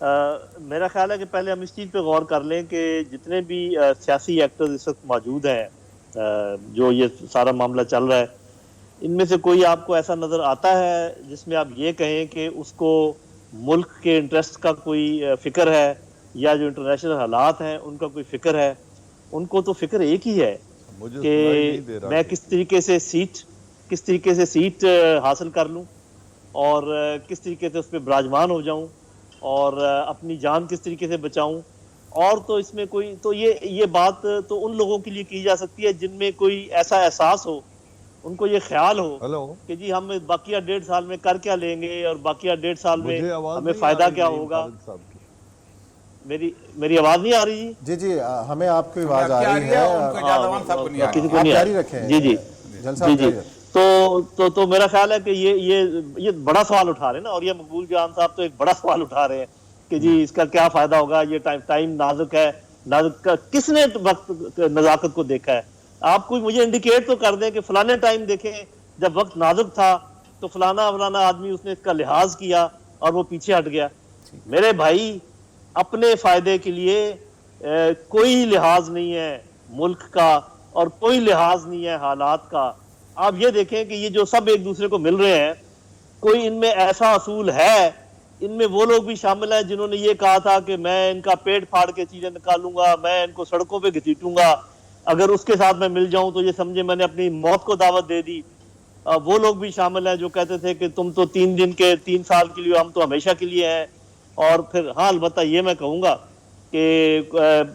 میرا خیال ہے کہ پہلے ہم اس چیز پہ غور کر لیں کہ جتنے بھی سیاسی ایکٹرز اس وقت موجود ہیں جو یہ سارا معاملہ چل رہا ہے، ان میں سے کوئی آپ کو ایسا نظر آتا ہے جس میں آپ یہ کہیں کہ اس کو ملک کے انٹرسٹ کا کوئی فکر ہے، یا جو انٹرنیشنل حالات ہیں ان کا کوئی فکر ہے؟ ان کو تو فکر ایک ہی ہے کہ میں کس طریقے سے سیٹ حاصل کر لوں، اور کس طریقے سے اس پہ براجمان ہو جاؤں، اور اپنی جان کس طریقے سے بچاؤں. اور تو اس میں کوئی تو یہ بات تو ان لوگوں کے لیے کی جا سکتی ہے جن میں کوئی ایسا احساس ہو، ان کو یہ خیال ہو کہ جی ہم باقیہ 1.5 سال میں کر کیا لیں گے، اور باقیہ 1.5 سال میں ہمیں فائدہ کیا ہوگا. میری آواز نہیں آ رہی؟ جی جی ہمیں آپ کی آواز آ رہی ہے، ان کو اجازت صاحب کو نہیں آ رہی. آپ جاری رکھیں. جی جل صاحب جاری رکھیں. تو میرا خیال ہے کہ یہ بڑا سوال اٹھا رہے ہیں نا، اور یہ مقبول جان صاحب تو ایک بڑا سوال اٹھا رہے ہیں کہ جی اس کا کیا فائدہ ہوگا، یہ ٹائم نازک ہے. کس نے وقت نزاکت کو دیکھا ہے؟ آپ کو مجھے انڈیکیٹ تو کر دیں کہ فلانے ٹائم دیکھیں جب وقت نازک تھا تو فلانا آدمی اس نے اس کا لحاظ کیا اور وہ پیچھے ہٹ گیا. میرے بھائی، اپنے فائدے کے لیے کوئی لحاظ نہیں ہے ملک کا، اور کوئی لحاظ نہیں ہے حالات کا. آپ یہ دیکھیں کہ یہ جو سب ایک دوسرے کو مل رہے ہیں، کوئی ان میں ایسا اصول ہے؟ ان میں وہ لوگ بھی شامل ہیں جنہوں نے یہ کہا تھا کہ میں ان کا پیٹ پھاڑ کے چیزیں نکالوں گا، میں ان کو سڑکوں پہ گھسیٹوں گا، اگر اس کے ساتھ میں مل جاؤں تو یہ سمجھے میں نے اپنی موت کو دعوت دے دی. وہ لوگ بھی شامل ہیں جو کہتے تھے کہ تم تو 3 سال کے لیے، ہم تو ہمیشہ کے لیے ہیں. اور پھر ہاں البتہ یہ میں کہوں گا کہ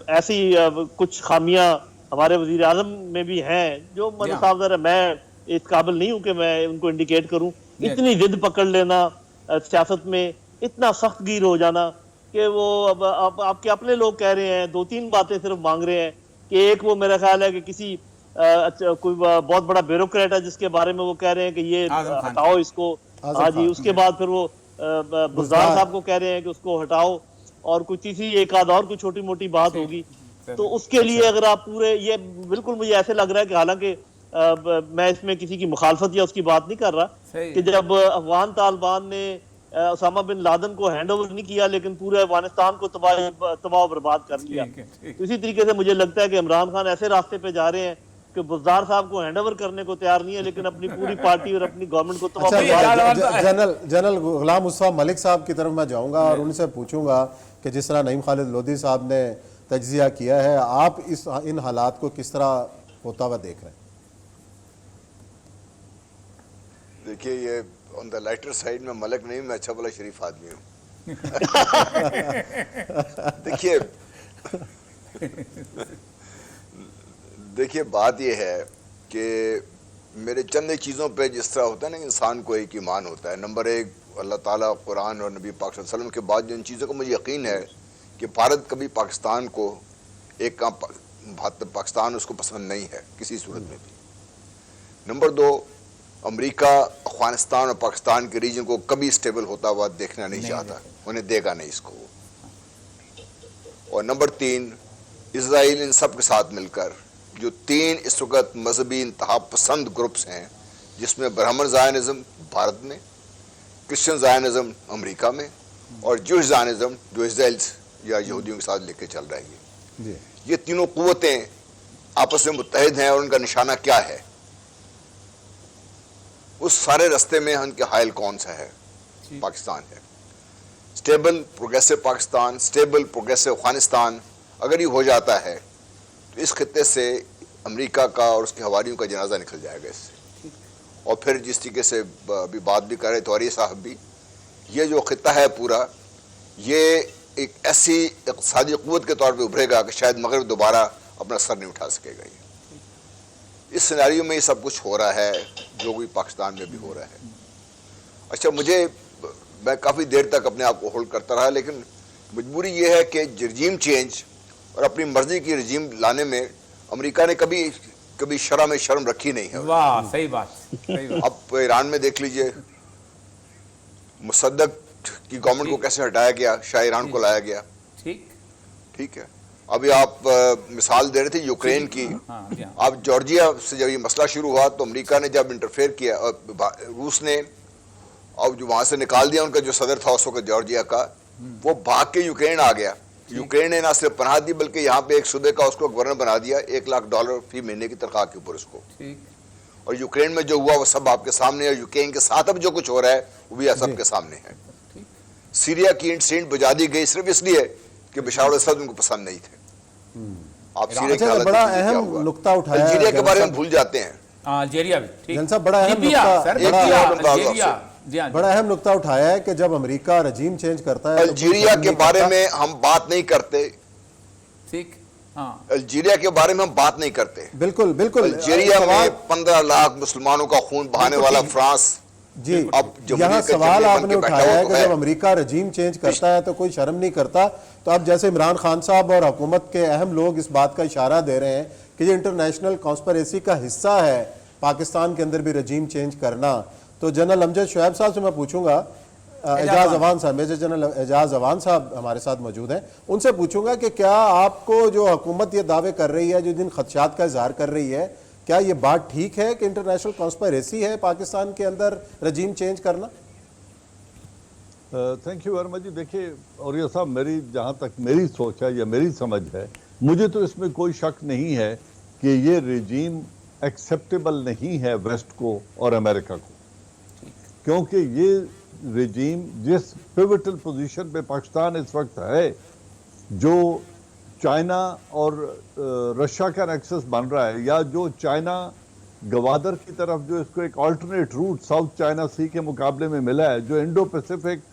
ایسی کچھ خامیاں ہمارے وزیر اعظم میں بھی ہیں جو صاحب ذرا میں اس قابل نہیں ہوں کہ میں ان کو انڈیکیٹ کروں. اتنی ضد پکڑ لینا سیاست میں، اتنا سخت گیر ہو جانا کہ وہ اب آپ کے اپنے لوگ کہہ رہے ہیں 2-3 باتیں صرف مانگ رہے ہیں کہ ایک وہ میرا خیال ہے کہ کسی کوئی بہت بڑا بیوروکریٹ ہے جس کے بارے میں وہ کہہ رہے ہیں کہ یہ ہٹاؤ اس کو. ہاں جی، اس کے بعد پھر وہ بزدار صاحب کو کہہ رہے ہیں کہ اس کو ہٹاؤ، اور کوئی تیسری ایک آدھ اور کوئی چھوٹی موٹی بات ہوگی. تو اس کے لیے اگر آپ پورے یہ بالکل مجھے ایسے لگ رہا ہے کہ حالانکہ میں اس میں کسی کی مخالفت یا اس کی بات نہیں کر رہا کہ جب افغان طالبان نے اسامہ بن لادن کو ہینڈ اوور نہیں کیا لیکن پورے افغانستان کو تباہ و برباد کر لیا. اسی طریقے سے مجھے لگتا ہے کہ عمران خان ایسے راستے پہ جا رہے ہیں کہ بزدار صاحب کو ہینڈ اوور کرنے کو تیار نہیں ہے لیکن اپنی پوری پارٹی اور اپنی گورنمنٹ کو تباہ و برباد. جنرل غلام مصطفیٰ ملک صاحب کی طرف میں جاؤں گا اور ان سے پوچھوں گا کہ جس طرح نعیم خالد لودھی صاحب نے تجزیہ کیا ہے، آپ ان حالات کو کس طرح ہوتا ہوا دیکھ رہے ہیں؟ دیکھیے، یہ آن دا لائٹر سائڈ میں ملک نہیں، میں اچھا بھلا شریف آدمی ہوں. دیکھیے بات یہ ہے کہ میرے چند چیزوں پہ جس طرح ہوتا ہے نا انسان کو ایک ایمان ہوتا ہے. نمبر 1 اللہ تعالیٰ، قرآن اور نبی پاک صلی اللہ علیہ وسلم کے بعد جو ان چیزوں کا مجھے یقین ہے کہ بھارت کبھی پاکستان کو پاکستان اس کو پسند نہیں ہے کسی صورت میں بھی. نمبر 2 امریکہ افغانستان اور پاکستان کے ریجن کو کبھی اسٹیبل ہوتا ہوا دیکھنا نہیں چاہتا، انہیں دے گا نہیں اس کو. اور نمبر 3 اسرائیل ان سب کے ساتھ مل کر جو 3 اس وقت مذہبی انتہا پسند گروپس ہیں، جس میں برہمن زائنزم بھارت میں، کرسچن زائنزم امریکہ میں، اور جوش زائنزم جو اسرائیل یا یہودیوں کے ساتھ لے کے چل رہی ہے. یہ تینوں قوتیں آپس میں متحد ہیں، اور ان کا نشانہ کیا ہے؟ اس سارے رستے میں ان کے حائل کون سا ہے؟ پاکستان ہے. Stable progressive Pakistan, stable progressive Afghanistan اگر یہ ہو جاتا ہے تو اس خطے سے امریکہ کا اور اس کے حواریوں کا جنازہ نکل جائے گا اس سے. اور پھر جس طریقے سے ابھی بات بھی کر رہے تواری صاحب بھی، یہ جو خطہ ہے پورا، یہ ایک ایسی اقتصادی قوت کے طور پہ ابھرے گا کہ شاید مغرب دوبارہ اپنا سر نہیں اٹھا سکے گا. اس سیناریو میں یہ سب کچھ ہو رہا ہے جو بھی پاکستان میں بھی ہو رہا ہے. اچھا، میں کافی دیر تک اپنے آپ کو ہولڈ کرتا رہا، لیکن مجبوری یہ ہے کہ رجیم چینج اور اپنی مرضی کی رجیم لانے میں امریکہ نے کبھی شرح میں شرم رکھی نہیں ہے. واہ، صحیح بات. اب ایران میں دیکھ لیجئے، مصدق کی گورنمنٹ کو کیسے ہٹایا گیا، شاہ ایران کو لایا گیا. ٹھیک ہے. ابھی آپ مثال دے رہے تھے یوکرین کی. آپ جارجیا سے جب یہ مسئلہ شروع ہوا تو امریکہ نے جب انٹرفیئر کیا، روس نے، اور جو وہاں سے نکال دیا ان کا جو صدر تھا اس وقت جارجیا کا، وہ بھاگ کے یوکرین آ گیا. یوکرین نے نہ صرف پناہ دی بلکہ یہاں پہ ایک صوبے کا اس کو گورنر بنا دیا, $1,00,000 فی مہینے کی تنخواہ کے اوپر اس کو. اور یوکرین میں جو ہوا وہ سب آپ کے سامنے ہے. یوکرین کے ساتھ اب جو کچھ ہو رہا ہے وہ بھی سب کے سامنے ہے. سیریا کی اینٹ سینٹ بجا دی گئی صرف اس لیے کہ بشار الاسد ان کو پسند نہیں تھے. آپ سیریا کی حالت بڑا دیکھیے کیا اہم ہوا. نقطہ اٹھایا الجیریا کے بارے میں بھول جاتے ہیں. الجیریا بھی ٹھیک. جن صاحب بڑا اہم لیبیا، نقطہ سر، ایک لیبیا، اور بنداز الجیریا. آپ جی ہاں، بڑا اہم نقطہ اٹھایا ہے کہ جب امریکہ رجیم چینج کرتا ہے تو کوئی الجیریا قدم کے نہیں بارے کرتا. میں ہم بات نہیں کرتے. ٹھیک. ہاں الجیریا کے بارے میں ہم بات نہیں کرتے. بالکل بالکل. الجیریا میں سوال 15 لاکھ مسلمانوں کا خون بہانے والا فرانس جی اب جمہوریت یہاں کا سوال جمہوری آپ بن نے کے بیٹھا اٹھایا ہوا ہے تو کہ ہے. جب امریکہ رجیم چینج کرتا ہے تو کوئی شرم نہیں کرتا. تو اب جیسے عمران خان صاحب اور حکومت کے اہم لوگ اس بات کا اشارہ دے رہے ہیں کہ یہ انٹرنیشنل کانسپریسی کا حصہ ہے پاکستان کے اندر بھی رجیم چینج کرنا. تو جنرل امجد شعیب صاحب سے میں پوچھوں گا, اعجاز اوان صاحب, میجر جنرل اعجاز اوان صاحب ہمارے ساتھ موجود ہیں, ان سے پوچھوں گا کہ کیا آپ کو جو حکومت یہ دعوے کر رہی ہے, جو جن خدشات کا اظہار کر رہی ہے, کیا یہ بات ٹھیک ہے کہ انٹرنیشنل کانسپریسی ہے پاکستان کے اندر رجیم چینج کرنا؟ تھینک یو ورما جی. دیکھیے اوریہ صاحب, میری جہاں تک میری سوچ ہے یا میری سمجھ ہے, مجھے تو اس میں کوئی شک نہیں ہے کہ یہ رجیم ایکسیپٹیبل نہیں ہے ویسٹ کو اور امریکہ کو, کیونکہ یہ رجیم جس پیوٹل پوزیشن پہ پاکستان اس وقت ہے, جو چائنا اور رشیا کا نیکسس بن رہا ہے, یا جو چائنا گوادر کی طرف جو اس کو ایک alternate route south China Sea کے مقابلے میں ملا ہے, جو انڈو پیسیفک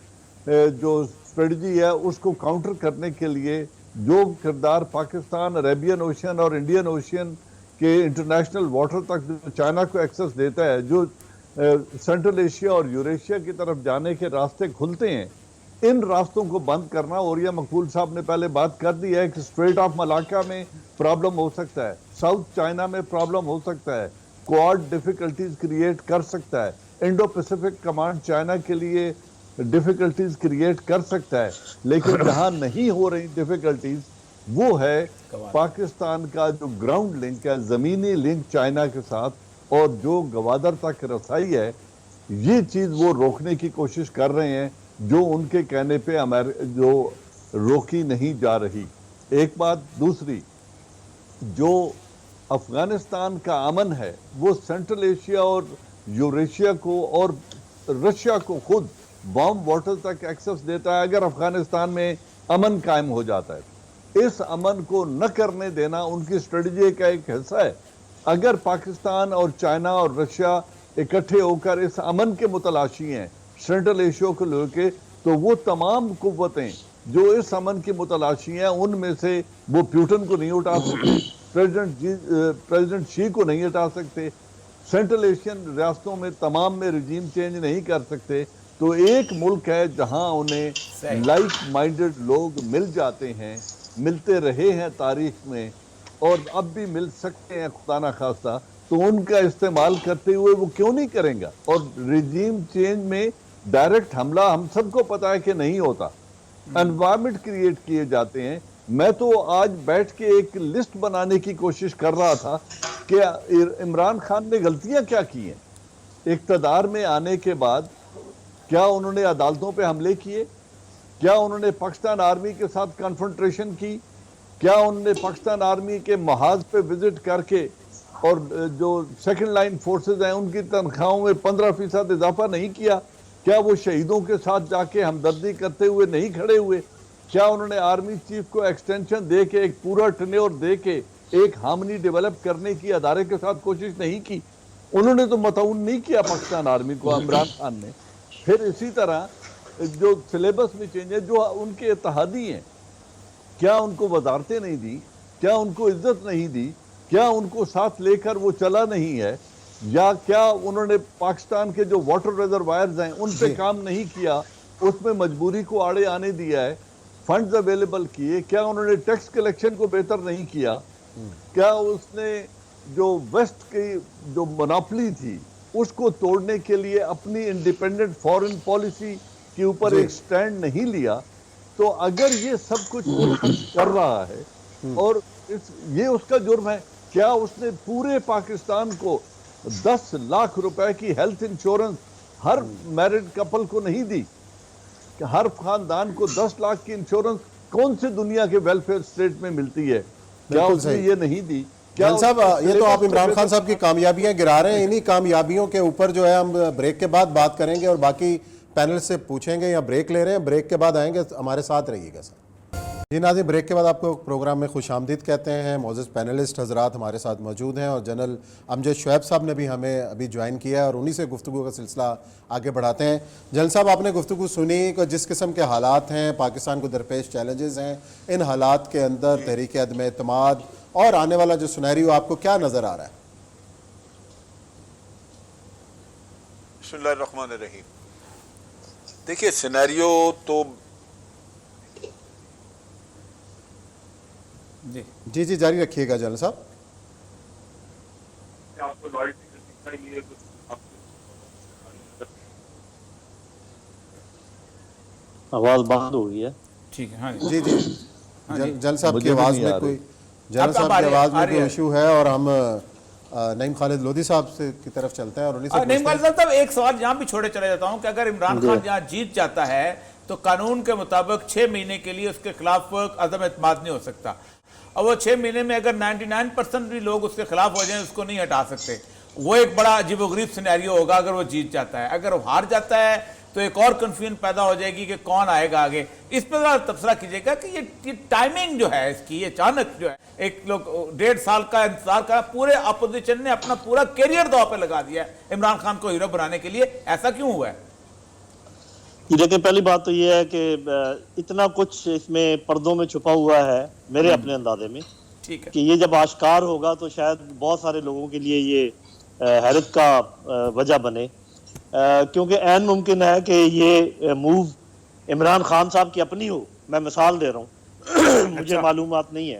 جو اسٹریٹجی ہے اس کو کاؤنٹر کرنے کے لیے جو کردار پاکستان عربین اوشین اور انڈین اوشین کے انٹرنیشنل واٹر تک جو چائنا کو ایکسس دیتا ہے, جو سینٹرل ایشیا اور یوریشیا کی طرف جانے کے راستے کھلتے ہیں, ان راستوں کو بند کرنا. اوریہ مقبول صاحب نے پہلے بات کر دی ہے کہ اسٹریٹ آف ملاکا میں پرابلم ہو سکتا ہے, ساؤتھ چائنا میں پرابلم ہو سکتا ہے, کوآڈ ڈیفیکلٹیز کریٹ کر سکتا ہے, انڈو پیسیفک کمانڈ چائنا کے لیے ڈیفیکلٹیز کریٹ کر سکتا ہے. لیکن جہاں نہیں ہو رہی ڈیفیکلٹیز وہ ہے پاکستان کا جو گراؤنڈ لنک ہے, زمینی لنک چائنا کے ساتھ, اور جو گوادر تک رسائی ہے, یہ چیز وہ روکنے کی کوشش کر رہے ہیں, جو ان کے کہنے پہ جو روکی نہیں جا رہی. ایک بات. دوسری, جو افغانستان کا امن ہے وہ سینٹرل ایشیا اور یوریشیا کو اور رشیا کو خود وارم واٹر تک ایکسس دیتا ہے. اگر افغانستان میں امن قائم ہو جاتا ہے, اس امن کو نہ کرنے دینا ان کی اسٹریٹجی کا ایک حصہ ہے. اگر پاکستان اور چائنا اور رشیا اکٹھے ہو کر اس امن کے متلاشی ہیں سینٹرل ایشیا کو لے کے, تو وہ تمام قوتیں جو اس امن کی متلاشی ہیں, ان میں سے وہ پیوٹن کو نہیں اٹھا سکتے, پریزیڈنٹ شی کو نہیں ہٹا سکتے, سینٹرل ایشین ریاستوں میں تمام میں رجیم چینج نہیں کر سکتے. تو ایک ملک ہے جہاں انہیں لائک مائنڈڈ لوگ مل جاتے ہیں, ملتے رہے ہیں تاریخ میں, اور اب بھی مل سکتے ہیں خدا نہ خواستہ, تو ان کا استعمال کرتے ہوئے وہ کیوں نہیں کریں گا. اور رجیم چینج میں ڈائریکٹ حملہ ہم سب کو پتا ہے کہ نہیں ہوتا, انوائرمنٹ کریٹ کیے جاتے ہیں. میں تو آج بیٹھ کے ایک لسٹ بنانے کی کوشش کر رہا تھا کہ عمران خان نے غلطیاں کیا کی ہیں. اقتدار میں آنے کے بعد کیا انہوں نے عدالتوں پہ حملے کیے؟ کیا انہوں نے پاکستان آرمی کے ساتھ کنفرنٹریشن کی؟ کیا انہوں نے پاکستان آرمی کے محاذ پہ وزٹ کر کے اور جو سیکنڈ لائن فورسز ہیں ان کی تنخواہوں میں 15% اضافہ نہیں کیا؟ کیا وہ شہیدوں کے ساتھ جا کے ہمدردی کرتے ہوئے نہیں کھڑے ہوئے؟ کیا انہوں نے آرمی چیف کو ایکسٹینشن دے کے ایک پورا ٹینیور دے کے ایک ہارمنی ڈیولپ کرنے کی ادارے کے ساتھ کوشش نہیں کی؟ انہوں نے تو متعاون نہیں کیا پاکستان آرمی کو عمران خان نے. پھر اسی طرح جو سلیبس میں چینج ہے, جو ان کے اتحادی ہیں, کیا ان کو وزارتیں نہیں دی؟ کیا ان کو عزت نہیں دی؟ کیا ان کو ساتھ لے کر وہ چلا نہیں ہے؟ یا کیا انہوں نے پاکستان کے جو واٹر ریزروائرز ہیں ان پہ کام نہیں کیا, اس میں مجبوری کو آڑے آنے دیا ہے, فنڈز اویلیبل کیے؟ کیا انہوں نے ٹیکس کلیکشن کو بہتر نہیں کیا؟ کیا اس نے جو ویسٹ کی جو مناپلی تھی اس کو توڑنے کے لیے اپنی انڈیپینڈنٹ فورن پالیسی کے اوپر ایک سٹینڈ نہیں لیا؟ تو اگر یہ سب کچھ کر رہا ہے اور یہ اس کا جرم ہے, کیا اس نے پورے پاکستان کو 10 لاکھ روپے کی ہیلتھ انشورنس ہر میرڈ کپل کو نہیں دی؟ کہ ہر خاندان کو 10 لاکھ کی انشورنس کون سی دنیا کے ویلفیئر اسٹیٹ میں ملتی ہے؟ کیا بالکل اس نے صحیح۔ یہ نہیں دی؟ کیا جان صاحب یہ تو آپ عمران خان صاحب کی کامیابیاں گرا رہے ہیں، انہی کامیابیوں کے اوپر جو ہے ہم بریک کے بعد بات کریں گے اور باقی پینل سے پوچھیں گے، یا بریک لے رہے ہیں، بریک کے بعد آئیں گے، ہمارے ساتھ رہیے گا سر۔ جی ناظرین، بریک کے بعد آپ کو پروگرام میں خوش آمدید کہتے ہیں۔ معزز پینلسٹ حضرات ہمارے ساتھ موجود ہیں، اور جنرل امجد شعیب صاحب نے بھی ہمیں ابھی جوائن کیا ہے، اور انہی سے گفتگو کا سلسلہ آگے بڑھاتے ہیں۔ جنرل صاحب، آپ نے گفتگو سنی کہ جس قسم کے حالات ہیں، پاکستان کو درپیش چیلنجز ہیں، ان حالات کے اندر تحریک عدم اعتماد اور آنے والا جو سینیریو آپ کو کیا نظر آ رہا ہے؟ بسم اللہ الرحمن الرحیم۔ دیکھیے سینیریو تو جی جی جاری رکھیے گا جنرل صاحب۔ آواز بند ہو گئی ہے۔ ٹھیک ہے، ہاں جی جی جنرل صاحب کی مجھے بھی آواز نہیں میں آ کوئی رہی۔ جنرل صاحب کی آواز میں کوئی ہے۔ ایشو ہے، اور ہم نعیم خالد لودھی صاحب سے کی طرف چلتے ہیں اور انہی سے نعیم پوچھتے ہیں۔ خالد صاحب ایک سوال یہاں بھی چھوڑے چلے جاتا ہوں کہ اگر عمران خان یہاں جیت جاتا ہے تو قانون کے مطابق 6 مہینے کے لیے اس کے خلاف عدم اعتماد نہیں ہو سکتا، اور وہ 6 مہینے میں اگر 99% بھی لوگ اس کے خلاف ہو جائیں اس کو نہیں ہٹا سکتے۔ وہ ایک بڑا عجیب و غریب سینیریو ہوگا اگر وہ جیت جاتا ہے۔ اگر وہ ہار جاتا ہے تو ایک اور کنفیوژن پیدا ہو جائے گی کہ کون آئے گا آگے۔ اس پہ ذرا تبصرہ کیجیے گا کہ یہ ٹائمنگ جو ہے اس کی، یہ اچانک جو ہے ایک لوگ 1.5 سال کا انتظار کرا، پورے اپوزیشن نے اپنا پورا کیریئر داؤ پہ لگا دیا ہے عمران خان کو ہیرو بنانے کے لیے، ایسا کیوں ہوا ہے؟ دیکھیں، پہلی بات تو یہ ہے کہ اتنا کچھ اس میں پردوں میں چھپا ہوا ہے میرے اپنے اندازے میں، ٹھیک ہے، کہ یہ جب آشکار ہوگا تو شاید بہت سارے لوگوں کے لیے یہ حیرت کا وجہ بنے، کیونکہ عین ممکن ہے کہ یہ موو عمران خان صاحب کی اپنی ہو۔ میں مثال دے رہا ہوں، مجھے معلومات نہیں ہے،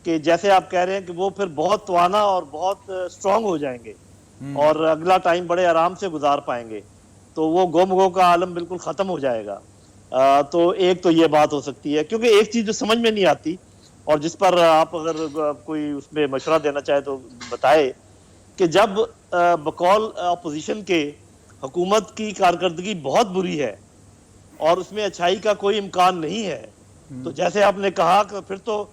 کہ جیسے آپ کہہ رہے ہیں کہ وہ پھر بہت توانا اور بہت سٹرونگ ہو جائیں گے اور اگلا ٹائم بڑے آرام سے گزار پائیں گے، تو وہ گم گو کا عالم بالکل ختم ہو جائے گا۔ تو ایک تو یہ بات ہو سکتی ہے، کیونکہ ایک چیز جو سمجھ میں نہیں آتی اور جس پر آپ اگر کوئی اس میں مشورہ دینا چاہے تو بتائے، کہ جب بقول اپوزیشن کے حکومت کی کارکردگی بہت بری ہے اور اس میں اچھائی کا کوئی امکان نہیں ہے، تو جیسے آپ نے کہا کہ پھر تو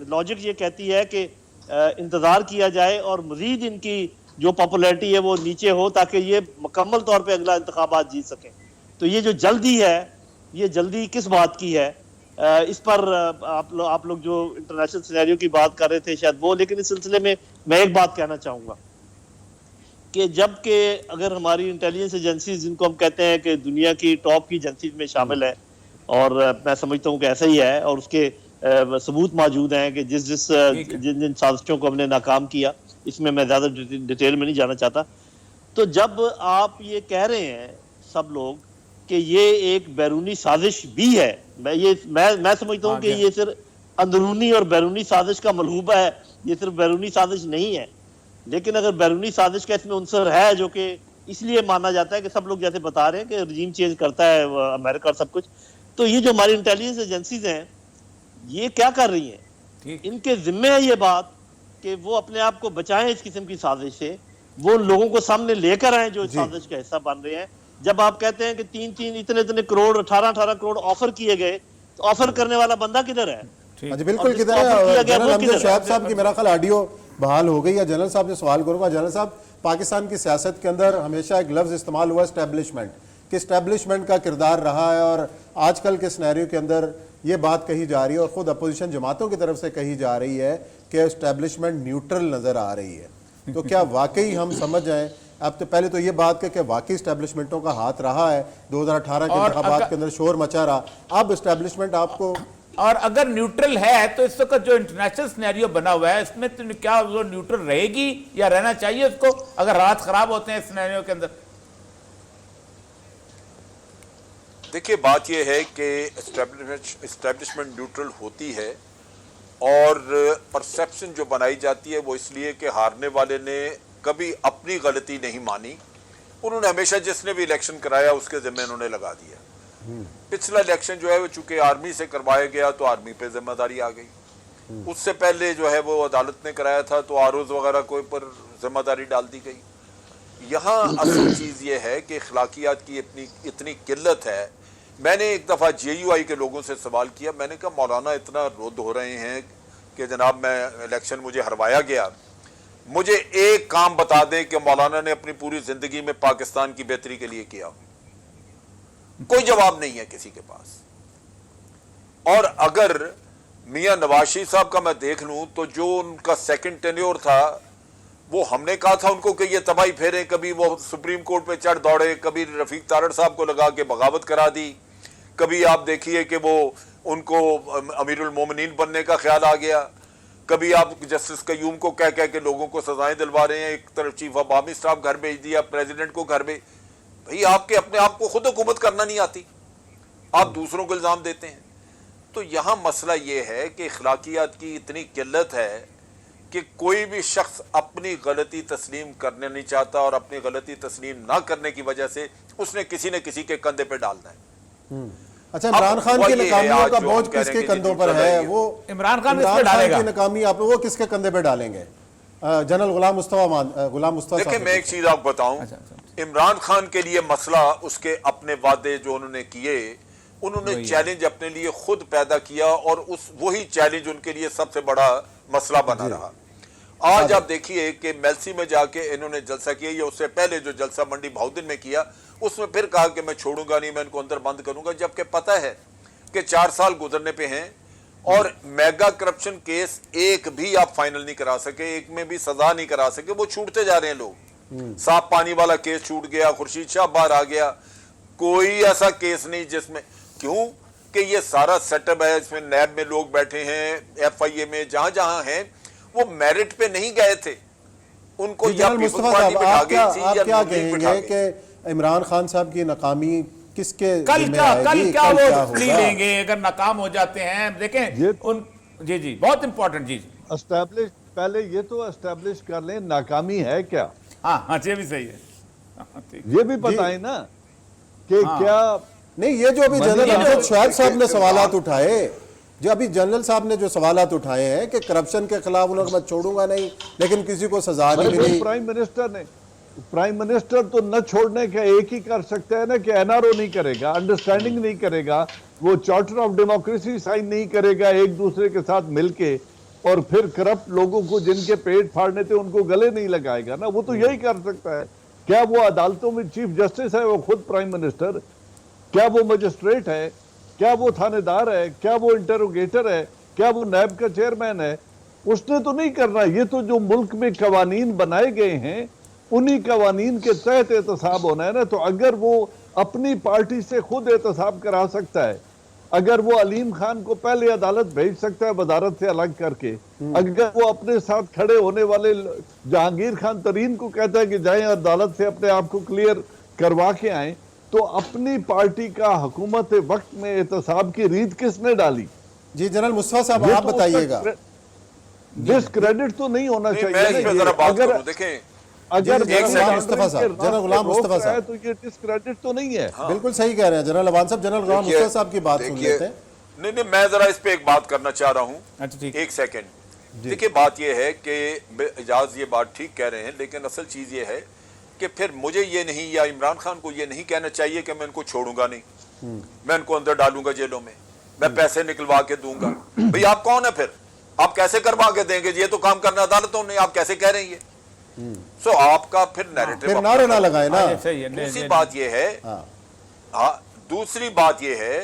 لاجک یہ کہتی ہے کہ انتظار کیا جائے اور مزید ان کی جو پاپولیرٹی ہے وہ نیچے ہو تاکہ یہ مکمل طور پہ اگلا انتخابات جیت سکیں۔ تو یہ جو جلدی ہے، یہ جلدی کس بات کی ہے؟ اس پر آپ لوگ جو انٹرنیشنل سینیریو کی بات کر رہے تھے شاید وہ، لیکن اس سلسلے میں میں ایک بات کہنا چاہوں گا کہ جب کہ اگر ہماری انٹیلیجنس ایجنسیز، جن کو ہم کہتے ہیں کہ دنیا کی ٹاپ کی ایجنسیز میں شامل ہے، اور میں سمجھتا ہوں کہ ایسا ہی ہے، اور اس کے ثبوت موجود ہیں کہ جن سازشوں کو ہم نے ناکام کیا، اس میں زیادہ ڈیٹیل میں نہیں جانا چاہتا، تو جب آپ یہ کہہ رہے ہیں سب لوگ کہ یہ ایک بیرونی سازش بھی ہے، میں سمجھتا ہوں کہ یہ صرف اندرونی اور بیرونی سازش کا ملحوبہ ہے، یہ صرف بیرونی سازش نہیں ہے، لیکن اگر بیرونی سازش کا اس میں عنصر ہے جو کہ اس لیے مانا جاتا ہے کہ سب لوگ جیسے بتا رہے ہیں کہ رجیم چینج کرتا ہے امریکہ اور سب کچھ، تو یہ جو ہماری انٹیلیجنس ایجنسیز ہیں یہ کیا کر رہی ہیں؟ ان کے ذمہ ہے یہ بات کہ وہ اپنے آپ کو بچائیں اس قسم کی سازش سے، وہ لوگوں کو سامنے لے کر آئیں جو اس سازش کا حصہ بن رہے ہیں۔ جب آپ کہتے ہیں کہ 3 اتنے کروڑ 18 کروڑ آفر کیے گئے، تو آفر کرنے والا بندہ کدھر ہے؟ جی بالکل، کدھر ہے؟ جنرل امجد شعیب صاحب کی میرا خیال آڈیو بحال ہو گئی ہے۔ جنرل صاحب سے سوال کروں گا۔ جنرل صاحب، پاکستان کی سیاست کے اندر ہمیشہ ایک لفظ استعمال ہوا اسٹیبلشمنٹ، کہ اسٹیبلشمنٹ کا کردار رہا ہے، اور آج کل کے سینیریو کے اندر یہ بات کہی جا رہی ہے اور خود اپوزیشن جماعتوں کی طرف سے کہی جا رہی ہے کہ اسٹیبلشمنٹ نیوٹرل نظر آ رہی ہے۔ تو کیا واقعی ہم سمجھ جائیں، اب تو پہلے تو یہ بات کہ واقعی اسٹیبلشمنٹوں کا ہاتھ رہا ہے، 2018 کے انتخابات کے اندر شور مچا رہا، اب اسٹیبلشمنٹ آپ کو، اور اگر نیوٹرل ہے تو اس وقت جو انٹرنیشنل سینیریو بنا ہوا ہے اس میں کیا وہ نیوٹرل رہے گی یا رہنا چاہیے اس کو اگر حالات خراب ہوتے ہیں اس سینیریو کے اندر؟ دیکھیے بات یہ ہے کہ اسٹیبلشمنٹ نیوٹرل ہوتی ہے، اور پرسیپشن جو بنائی جاتی ہے وہ اس لیے کہ ہارنے والے نے کبھی اپنی غلطی نہیں مانی، انہوں نے ہمیشہ جس نے بھی الیکشن کرایا اس کے ذمہ انہوں نے لگا دیا۔ پچھلا الیکشن جو ہے وہ چونکہ آرمی سے کروایا گیا تو آرمی پہ ذمہ داری آ گئی، اس سے پہلے جو ہے وہ عدالت نے کرایا تھا تو آروز وغیرہ کو پر ذمہ داری ڈال دی گئی۔ یہاں اصل چیز یہ ہے کہ اخلاقیات کی اتنی قلت ہے میں نے ایک دفعہ JUI کے لوگوں سے سوال کیا، میں نے کہا مولانا اتنا رد ہو رہے ہیں کہ جناب میں الیکشن مجھے ہروایا گیا، مجھے ایک کام بتا دیں کہ مولانا نے اپنی پوری زندگی میں پاکستان کی بہتری کے لیے کیا. کوئی جواب نہیں ہے کسی کے پاس. اور اگر میاں نواز شریف صاحب کا میں دیکھ لوں تو جو ان کا سیکنڈ ٹینیور تھا وہ ہم نے کہا تھا ان کو کہ یہ تباہی پھیرے، کبھی وہ سپریم کورٹ پہ چڑھ دوڑے، کبھی رفیق تارڑ صاحب کو لگا کے بغاوت کرا دی، کبھی آپ دیکھیے کہ وہ ان کو امیر المومنین بننے کا خیال آ گیا، کبھی آپ جسٹس قیوم کو کہہ کے لوگوں کو سزائیں دلوا رہے ہیں، ایک طرف چیف آف آرمی اسٹاف گھر بھیج دیا، پریزیڈنٹ کو گھر بھیج. بھئی آپ کے اپنے آپ کو خود حکومت کرنا نہیں آتی، آپ دوسروں کو الزام دیتے ہیں. تو یہاں مسئلہ یہ ہے کہ اخلاقیات کی اتنی قلت ہے کہ کوئی بھی شخص اپنی غلطی تسلیم کرنے نہیں چاہتا، اور اپنی غلطی تسلیم نہ کرنے کی وجہ سے اس نے کسی نہ کسی کے کندھے پہ ڈالنا ہے. اچھا، عمران خان کی ناکامیوں کا بوجھ کس کے کندھوں پر ہے؟ وہ عمران خان کی ناکامی آپ وہ کس کے کندھے پہ ڈالیں گے؟ جنرل غلام مصطفیٰ دیکھیں میں ایک چیز آپ بتاؤں، عمران خان کے لیے مسئلہ اس کے اپنے وعدے جو انہوں نے کیے، انہوں نے چیلنج اپنے لیے خود پیدا کیا، اور وہی چیلنج ان کے لیے سب سے بڑا مسئلہ بنا رہا. آج آپ دیکھیے کہ میلسی میں جا کے انہوں نے جلسہ کیا، یا اس سے پہلے جو جلسہ منڈی بہاؤدن میں کیا، اس میں پھر کہا کہ میں چھوڑوں گا نہیں، میں ان کو اندر بند کروں گا، جبکہ پتہ ہے کہ 4 سال گزرنے پہ ہیں اور میگا کرپشن کیس ایک بھی آپ فائنل نہیں کرا سکے، ایک میں بھی سزا نہیں کرا سکے، وہ چھوٹتے جا رہے ہیں لوگ. صاف پانی والا کیس چھوٹ گیا، خورشید شاہ باہر آ گیا، کوئی ایسا کیس نہیں جس میں، کیوں کہ یہ سارا سیٹ اپ ہے، اس میں نیب میں لوگ بیٹھے ہیں، FIA میں جہاں جہاں ہیں وہ میرٹ پہ نہیں گئے تھے، ان کو یا پیپلز پارٹی بٹھا گئی تھی یا کیا نون لیگ کہیں بٹھا گے گئی. کہ عمران خان صاحب کی ناکامی کس کے کل ذمہ آئے گی؟ کیا وہ پلی لیں گے اگر ناکام ہو جاتے ہیں؟ دیکھیں جی بہت امپورٹنٹ. جی اسٹیبلش پہلے یہ تو اسٹیبلش کر لیں ناکامی ہے کیا. ہاں یہ بھی صحیح ہے، یہ بھی بتائیں نا کہ کیا نہیں. یہ جو ابھی جنرل امجد شعیب صاحب نے سوالات اٹھائے، جو ابھی جنرل صاحب نے جو سوالات اٹھائے ہیں کہ کرپشن کے خلاف انہوں نے میں چھوڑوں گا نہیں، لیکن کسی کو سزا نہیں ملی. پرائم منسٹر تو نہ چھوڑنے کا ایک ہی کر سکتا ہے نا کہ NRO نہیں کرے گا، انڈرسٹینڈنگ نہیں کرے گا، وہ چارٹر آف ڈیموکریسی سائن نہیں کرے گا ایک دوسرے کے ساتھ مل کے، اور پھر کرپٹ لوگوں کو جن کے پیٹ پھاڑنے تھے ان کو گلے نہیں لگائے گا نا. وہ تو یہی کر سکتا ہے. کیا وہ عدالتوں میں چیف جسٹس ہے وہ خود پرائم منسٹر؟ کیا وہ مجسٹریٹ ہے؟ کیا وہ تھانے دار ہے؟ کیا وہ انٹروگیٹر ہے؟ کیا وہ نیب کا چیئرمین ہے؟ اس نے تو نہیں کرنا. یہ تو جو ملک میں قوانین بنائے گئے ہیں انہی قوانین کے تحت احتساب ہونا ہے نا. تو اگر وہ اپنی پارٹی سے خود احتساب کرا سکتا ہے، اگر وہ علیم خان کو پہلے عدالت بھیج سکتا ہے وزارت سے الگ کر کے، اگر وہ اپنے ساتھ کھڑے ہونے والے جہانگیر خان ترین کو کہتا ہے کہ جائیں عدالت سے اپنے آپ کو کلیئر کروا کے آئیں، تو اپنی پارٹی کا حکومت وقت میں احتساب کی ریت کس نے ڈالی؟ جی جنرل مصطفیٰ صاحب آپ بتائیے گا. ڈسکریڈٹ تو نہیں ہونا چاہیے. میں اس پہ ذرا بات کروں. دیکھیں اگر جنرل غلام مصطفیٰ صاحب تو یہ ڈسکریڈٹ تو نہیں ہے. بالکل صحیح کہہ رہے ہیں جنرل عوان صاحب. جنرل غلام مصطفیٰ صاحب کی بات سن لیتے ہیں. نہیں میں ذرا اس پہ ایک بات کرنا چاہ رہا ہوں. ایک سیکنڈ. دیکھیں بات یہ ہے کہ اعجاز یہ بات ٹھیک کہہ رہے ہیں، لیکن اصل چیز یہ ہے کہ پھر مجھے یہ نہیں، یا عمران خان کو یہ نہیں کہنا چاہیے کہ میں ان کو چھوڑوں گا نہیں، میں ان کو اندر ڈالوں گا جیلوں میں، میں پیسے نکلوا کے دوں گا. بھئی آپ کون ہیں پھر؟ آپ کیسے کروا کے دیں گے؟ یہ تو کام کرنا عدالتوں نے، آپ کیسے کہہ رہے ہیں یہ؟ سو آپ کا پھر نیریٹو نعرے نہ لگائے نا. دوسری بات یہ ہے، دوسری بات یہ ہے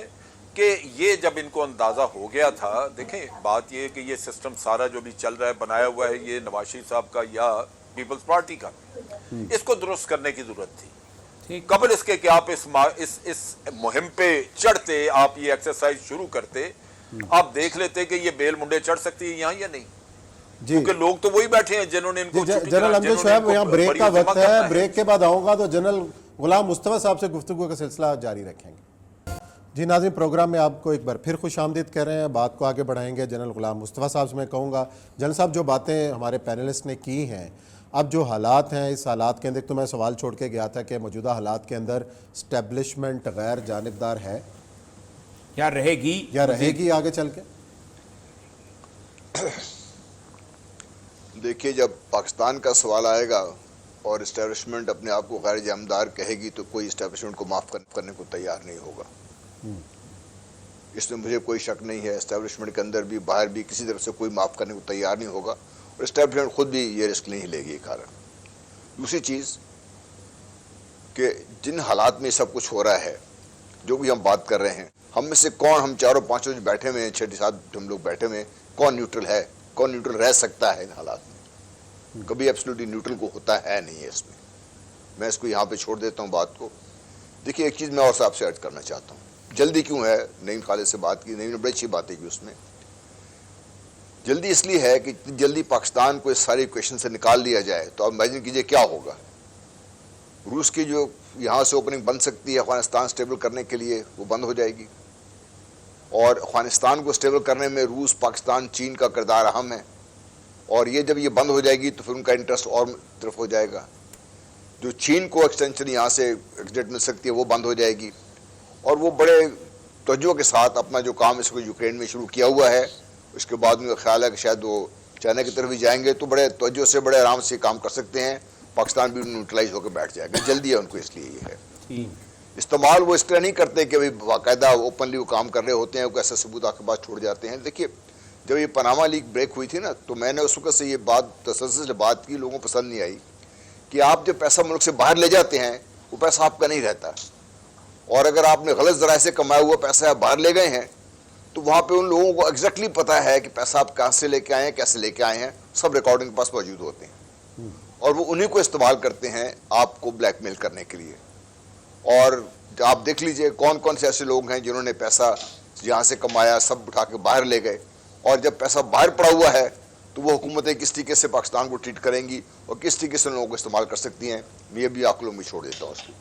کہ یہ جب ان کو اندازہ ہو گیا تھا، دیکھیں بات یہ ہے کہ یہ سسٹم سارا جو بھی چل رہا ہے بنایا ہوا ہے یہ نواز شریف صاحب کا یا پیپلز پارٹی کا، اس کو درست کرنے کی ضرورت تھی قبل اس کے کہ آپ اس مہم پہ چڑھتے، آپ یہ ایکسرسائز شروع کرتے، آپ دیکھ لیتے کہ یہ بیل منڈے چڑھ سکتی ہے یہاں یا نہیں. کیونکہ لوگ تو وہی بیٹھے ہیں جنہوں نے ان کو جنرل امجد شعیب یہاں بریک کا وقت ہے، بریک کے بعد آؤں گا تو جنرل غلام مصطفیٰ صاحب سے گفتگو کا سلسلہ جاری رکھیں گے. جی ناظرین، پروگرام میں آپ کو ایک بار پھر خوش آمدید کہہ رہے ہیں. بات کو آگے بڑھائیں گے. جنرل غلام مصطفیٰ صاحب سے میں کہوں گا جنرل صاحب جو باتیں ہمارے پینلسٹ نے کی ہیں، اب جو حالات ہیں اس حالات کے اندر، تو میں سوال چھوڑ کے گیا تھا کہ موجودہ حالات کے اندر اسٹیبلشمنٹ غیر جانبدار ہے یا رہے گی آگے چل کے؟ دیکھیے جب پاکستان کا سوال آئے گا اور اسٹیبلشمنٹ اپنے آپ کو غیر جانبدار کہے گی تو کوئی اسٹیبلشمنٹ کو معاف کرنے کو تیار نہیں ہوگا. اس میں مجھے کوئی شک نہیں ہے اسٹیبلشمنٹ کے اندر بھی باہر بھی کسی طرف سے کوئی معاف کرنے کو تیار نہیں ہوگا، اور اسٹیبلشمنٹ خود بھی یہ رسک نہیں لے گی یہ کارن۔ دوسری چیز کہ جن حالات میں سب کچھ ہو رہا ہے، جو بھی ہم بات کر رہے ہیں، ہم میں سے کون، ہم چاروں پانچوں جو بیٹھے ہوئے ہیں، 6-7 ہم لوگ بیٹھے ہوئے ہیں، کون نیوٹرل ہے، کون نیوٹرل رہ سکتا ہے ان حالات میں؟ کبھی ایبسلیوٹلی نیوٹرل کو ہوتا ہے نہیں ہے اس میں اس کو یہاں پہ چھوڑ دیتا ہوں بات کو۔ دیکھیے ایک چیز میں اور آپ سے عرض کرنا چاہتا ہوں، جلدی کیوں ہے؟ نعیم خالد سے بات کی، نعیم نے بڑی اچھی باتیں کی اس میں۔ جلدی اس لیے ہے کہ جلدی پاکستان کو اس ساری ایکویشن سے نکال لیا جائے تو آپ امیجن کیجئے کیا ہوگا۔ روس کی جو یہاں سے اوپننگ بن سکتی ہے افغانستان سٹیبل کرنے کے لیے، وہ بند ہو جائے گی، اور افغانستان کو سٹیبل کرنے میں روس، پاکستان، چین کا کردار اہم ہے، اور یہ جب یہ بند ہو جائے گی تو پھر ان کا انٹرسٹ اور طرف ہو جائے گا۔ جو چین کو ایکسٹینشن یہاں سے ایگزٹ مل سکتی ہے وہ بند ہو جائے گی، اور وہ بڑے توجہ کے ساتھ اپنا جو کام اس کو یوکرین میں شروع کیا ہوا ہے، اس کے بعد میں خیال ہے کہ شاید وہ چائنا کی طرف بھی جائیں گے، تو بڑے توجہ سے بڑے آرام سے کام کر سکتے ہیں، پاکستان بھی نیوٹرلائز ہو کے بیٹھ جائے گا۔ جلدی ہے ان کو، اس لیے یہ ہے استعمال وہ اس طرح نہیں کرتے کہ باقاعدہ اوپنلی وہ کام کر رہے ہوتے ہیں، وہ ایسا ثبوت آپ کے پاس چھوڑ جاتے ہیں۔ دیکھیے جب یہ پاناما لیک بریک ہوئی تھی نا، تو میں نے اس وقت سے یہ بات تسلسل سے بات کی، لوگوں کو پسند نہیں آئی کہ آپ جب پیسہ ملک سے باہر لے جاتے ہیں وہ پیسہ آپ کا نہیں رہتا، اور اگر آپ نے غلط ذرائع سے کمایا ہوا پیسہ آپ باہر لے گئے ہیں تو وہاں پہ ان لوگوں کو ایگزیکٹلی پتہ ہے کہ پیسہ آپ کہاں سے لے کے آئے ہیں، کیسے لے کے آئے ہیں، سب ریکارڈنگ کے پاس موجود ہوتے ہیں، اور وہ انہی کو استعمال کرتے ہیں آپ کو بلیک میل کرنے کے لیے۔ اور آپ دیکھ لیجئے کون کون سے ایسے لوگ ہیں جنہوں نے پیسہ یہاں سے کمایا سب اٹھا کے باہر لے گئے، اور جب پیسہ باہر پڑا ہوا ہے تو وہ حکومتیں کس طریقے سے پاکستان کو ٹریٹ کریں گی اور کس طریقے سے لوگوں کو استعمال کر سکتی ہیں، میں یہ بھی عقلوں میں چھوڑ دیتا ہوں اس کو۔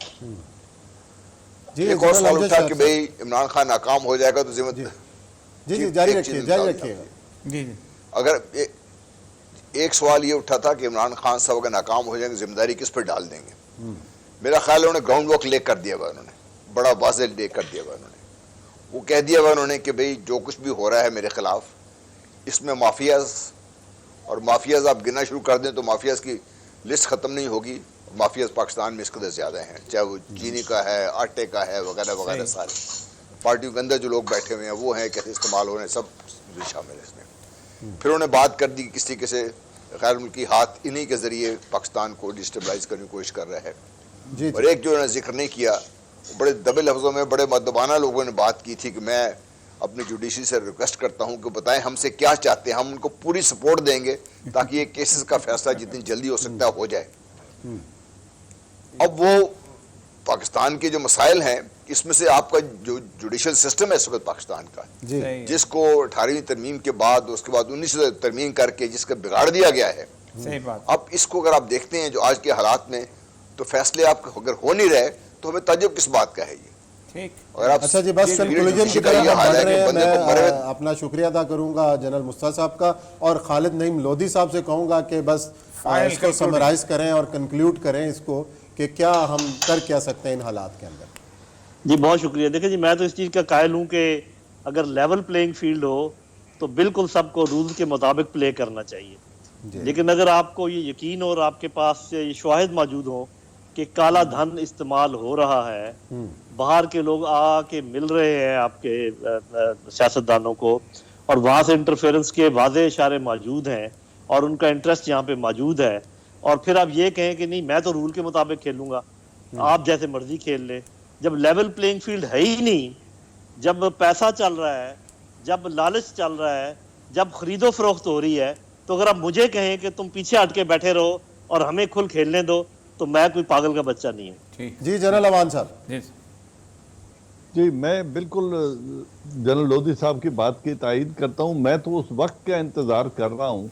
ایک اور سوال اٹھا کہ بھئی عمران خان ناکام ہو جائے گا تو ذمہ جی جاری رکھیے گا۔ جی اگر ایک سوال یہ اٹھا تھا کہ عمران خان صاحب اگر ناکام ہو جائیں گے ذمہ داری کس پر ڈال دیں گے؟ میرا خیال ہے انہوں نے گراؤنڈ ورک لے کر دیا ہوا، انہوں نے بڑا واضح لے کر دیا ہوا، انہوں نے وہ کہہ دیا ہوا انہوں نے کہ بھئی جو کچھ بھی ہو رہا ہے میرے خلاف، اس میں مافیاز، اور مافیاز آپ گننا شروع کر دیں تو مافیاز کی لسٹ ختم نہیں ہوگی۔ مافیاز پاکستان میں اس قدر زیادہ ہیں، چاہے وہ چینی کا ہے، آٹے کا ہے، وغیرہ وغیرہ، سارے پارٹیوں کے اندر جو لوگ بیٹھے ہوئے ہیں وہ ہیں، کیسے استعمال ہو رہے ہیں، سب شامل ہے اس میں۔ پھر انہوں نے بات کر دی کہ کس طریقے سے غیر ملکی ہاتھ انہی کے ذریعے پاکستان کو ڈسٹیبلائز کرنے کی کوشش کر رہا ہے۔ اور ایک جو انہوں نے ذکر نہیں کیا، بڑے دبے لفظوں میں بڑے مؤدبانہ لوگوں نے بات کی تھی کہ میں اپنی جوڈیشری سے ریکویسٹ کرتا ہوں کہ بتائیں ہم سے کیا چاہتے ہیں، ہم ان کو پوری سپورٹ دیں گے تاکہ یہ کیسز کا فیصلہ جتنی جلدی ہو سکتا ہے ہو جائے۔ اب وہ پاکستان کے جو مسائل ہیں، اس میں سے آپ کا جو جوڈیشل سسٹم ہے اس وقت پاکستان کا، جس کو 18ویں ترمیم کے بعد، اس کے بعد 19 ترمیم کر کے جس کا بگاڑ دیا گیا ہے، صحیح بات۔ اب اس کو اگر آپ دیکھتے ہیں جو آج کے حالات میں، تو فیصلے آپ اگر ہو نہیں رہے تو ہمیں تعجب کس بات کا ہے یہ؟ اچھا جی، بس کنکلوژن کی طرف ہم بڑھ رہے ہیں۔ میں اپنا شکریہ ادا کروں گا جنرل مصطفیٰ صاحب کا، اور خالد نعیم لودھی صاحب سے کہوں گا کہ بس اس کو سمرائز کریں اور کنکلیوڈ کریں اس کو کہ کیا ہم کر کیا سکتے ہیں ان حالات کے اندر۔ جی بہت شکریہ۔ دیکھیں جی، میں تو اس چیز کا قائل ہوں کہ اگر لیول پلینگ فیلڈ ہو تو بالکل سب کو رولز کے مطابق پلے کرنا چاہیے، لیکن اگر آپ کو یہ یقین اور آپ کے پاس یہ شواہد موجود ہوں کہ کالا دھن استعمال ہو رہا ہے، باہر کے لوگ آ کے مل رہے ہیں آپ کے سیاستدانوں کو، اور وہاں سے انٹرفیئرنس کے واضح اشارے موجود ہیں اور ان کا انٹرسٹ یہاں پہ موجود ہے، اور پھر آپ یہ کہیں کہ نہیں میں تو رول کے مطابق کھیلوں گا، آپ جیسے مرضی کھیل لیں، جب لیول پلینگ فیلڈ ہے ہی نہیں، جب پیسہ چل رہا ہے، جب لالچ چل رہا ہے، جب خرید و فروخت ہو رہی ہے، تو اگر آپ مجھے کہیں کہ تم پیچھے ہٹ کے بیٹھے رہو اور ہمیں کھل کھیلنے دو، تو میں کوئی پاگل کا بچہ نہیں ہوں۔ جی جنرل امان صاحب۔ جی میں بالکل جنرل لودھی صاحب کی بات کی تائید کرتا ہوں۔ میں تو اس وقت کا انتظار کر رہا ہوں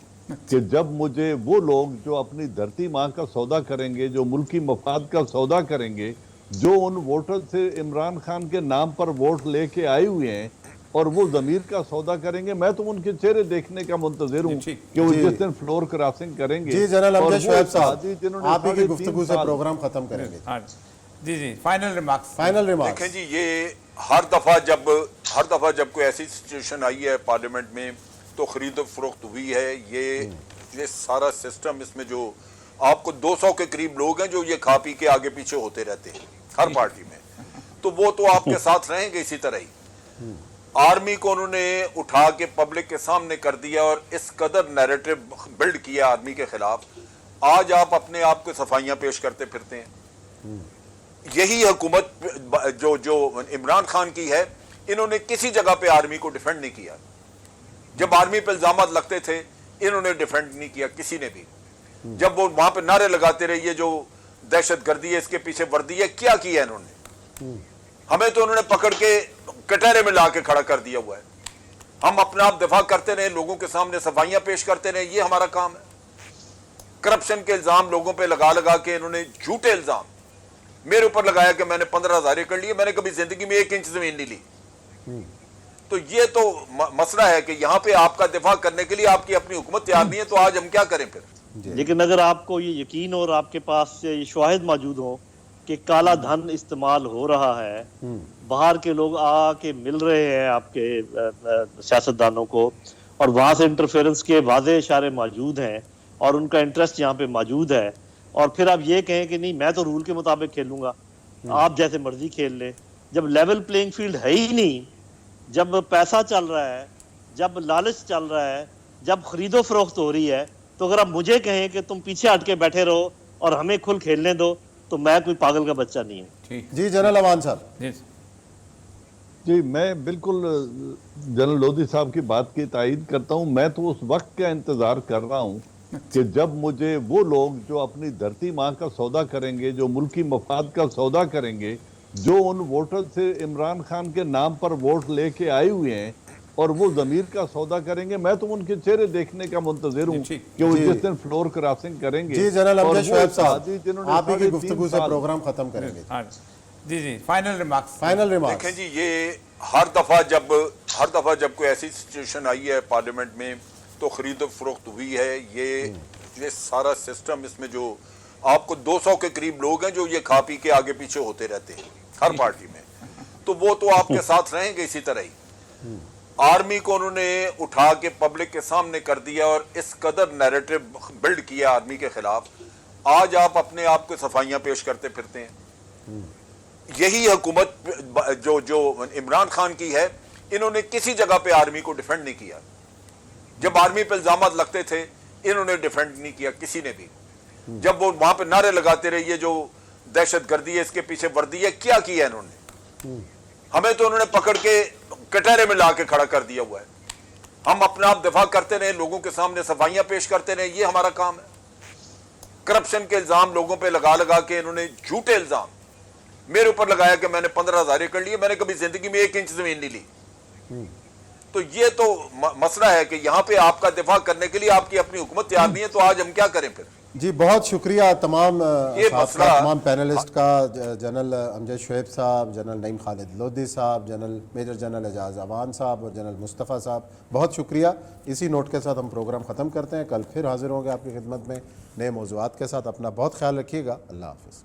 کہ جب مجھے وہ لوگ جو اپنی دھرتی ماں کا سودا کریں گے، جو ملکی مفاد کا سودا کریں گے، جو ان ووٹر سے عمران خان کے نام پر ووٹ لے کے آئے ہوئے ہیں اور وہ ضمیر کا سودا کریں گے، میں تو ان کے چہرے دیکھنے کا منتظر ہوں کہ وہ جس دن فلور کراسنگ کریں گے۔ جی جنرل امجد شعیب صاحب، آپ ہی کی گفتگو سے پروگرام ختم کریں گے۔ جی فائنل ریمارکس۔ دیکھیں جی، یہ ہر دفعہ جب کوئی ایسی سچویشن آئی ہے پارلیمنٹ میں تو خرید و فروخت ہوئی ہے، یہ سارا سسٹم، اس میں جو آپ کو 200 کے قریب لوگ ہیں جو یہ کھا پی کے آگے پیچھے ہوتے رہتے ہیں ہر پارٹی میں، تو وہ تو آپ کے ساتھ رہیں گے اسی طرح ہی. آرمی کو انہوں نے اٹھا کے پبلک کے سامنے کر دیا اور اس قدر نیریٹو بلڈ کیا آرمی کے خلاف. آج آپ اپنے آپ کو صفائیاں پیش کرتے پھرتے ہیں. یہی حکومت جو عمران خان کی ہے, انہوں نے کسی جگہ پہ آرمی کو ڈیفینڈ نہیں کیا. جب آرمی پہ الزامات لگتے تھے انہوں نے ڈیفینڈ نہیں کیا کسی نے بھی. جب وہ وہاں پہ نعرے لگاتے رہے یہ جو دہشت گردی ہے, اس کے پیچھے وردی ہے, کیا کیا انہوں نے؟ ہمیں تو انہوں نے پکڑ کے کٹہرے میں لا کے کھڑا کر دیا ہوا ہے. ہم اپنا آپ دفاع کرتے رہے, لوگوں کے سامنے صفائیاں پیش کرتے رہے, یہ ہمارا کام ہے. کرپشن کے الزام لوگوں پہ لگا کے انہوں نے جھوٹے الزام میرے اوپر لگایا کہ میں نے 15,000 ایکڑ لیے, میں نے کبھی زندگی میں 1 انچ زمین نہیں لی. تو یہ تو مسئلہ ہے کہ یہاں پہ آپ کا دفاع کرنے کے لیے آپ کی اپنی حکومت تیار نہیں ہے, تو آج ہم کیا کریں پھر؟ لیکن اگر آپ کو یہ یقین اور آپ کے پاس یہ شواہد موجود ہوں کہ کالا دھن استعمال ہو رہا ہے, باہر کے لوگ آ کے مل رہے ہیں آپ کے سیاستدانوں کو, اور وہاں سے انٹرفیئرنس کے واضح اشارے موجود ہیں, اور ان کا انٹرسٹ یہاں پہ موجود ہے, اور پھر آپ یہ کہیں کہ نہیں میں تو رول کے مطابق کھیلوں گا, آپ جیسے مرضی کھیل لیں, جب لیول پلینگ فیلڈ ہے ہی نہیں, جب پیسہ چل رہا ہے, جب لالچ چل رہا ہے, جب خرید و فروخت ہو رہی ہے, تو اگر آپ مجھے کہیں کہ تم پیچھے ہٹ کے بیٹھے رہو اور ہمیں کھل کھیلنے دو, تو میں کوئی پاگل کا بچہ نہیں ہوں. جی جنرل امان صاحب. جی میں بالکل جنرل لودھی صاحب کی بات کی تائید کرتا ہوں. میں تو اس وقت کا انتظار کر رہا ہوں کہ جب مجھے وہ لوگ جو اپنی دھرتی ماں کا سودا کریں گے, جو ملکی مفاد کا سودا کریں گے, جو ان ووٹر سے عمران خان کے نام پر ووٹ لے کے آئے ہوئے ہیں اور وہ ضمیر کا سودا کریں گے, میں تو ان کے چہرے دیکھنے کا منتظر ہوں کہ وہ جس دن فلور کراسنگ کریں گے. جی جنرل امجد شعیب صاحب, جنہوں نے آپ ہی کی گفتگو سے پروگرام ختم کریں گے. جی فائنل ریمارکس. دیکھیں جی, یہ ہر دفعہ جب کوئی ایسی سچویشن آئی ہے پارلیمنٹ میں تو خرید و فروخت ہوئی ہے. یہ سارا سسٹم, اس میں جو آپ کو 200 کے قریب لوگ ہیں جو یہ کھا پی کے آگے پیچھے ہوتے رہتے ہیں ہر پارٹی میں, تو وہ تو آپ کے ساتھ رہیں گے اسی طرح ہی. آرمی کو انہوں نے اٹھا کے پبلک کے سامنے کر دیا اور اس قدر نیریٹو بلڈ کیا آرمی کے خلاف. آج آپ اپنے آپ کو صفائیاں پیش کرتے پھرتے ہیں. یہی حکومت جو عمران خان کی ہے, انہوں نے کسی جگہ پہ آرمی کو ڈیفینڈ نہیں کیا. جب آرمی پہ الزامات لگتے تھے انہوں نے ڈیفینڈ نہیں کیا کسی نے بھی. جب وہ وہاں پہ نعرے لگاتے رہے یہ جو دہشت گردی ہے, اس کے پیچھے وردی ہے, کیا کیا انہوں نے؟ ہمیں تو انہوں نے پکڑ کے کٹہرے میں لا کے کھڑا کر دیا ہوا ہے. ہم اپنا آپ دفاع کرتے رہے, لوگوں کے سامنے صفائیاں پیش کرتے رہے, یہ ہمارا کام ہے. کرپشن کے الزام لوگوں پہ لگا کے انہوں نے جھوٹے الزام میرے اوپر لگایا کہ میں نے 15,000 ایکڑ لیے, میں نے کبھی زندگی میں 1 انچ زمین نہیں لی. تو یہ تو مسئلہ ہے کہ یہاں پہ آپ کا دفاع کرنے کے لیے آپ کی اپنی حکومت تیار نہیں ہے, تو آج ہم کیا کریں پھر؟ جی بہت شکریہ تمام مسئلہ تمام پینلسٹ کا, جنرل امجد شعیب صاحب, جنرل نعیم خالد لودھی صاحب, میجر جنرل اعجاز امان صاحب اور جنرل مصطفیٰ صاحب, بہت شکریہ. اسی نوٹ کے ساتھ ہم پروگرام ختم کرتے ہیں. کل پھر حاضر ہوں گے آپ کی خدمت میں نئے موضوعات کے ساتھ. اپنا بہت خیال رکھیے گا. اللہ حافظ.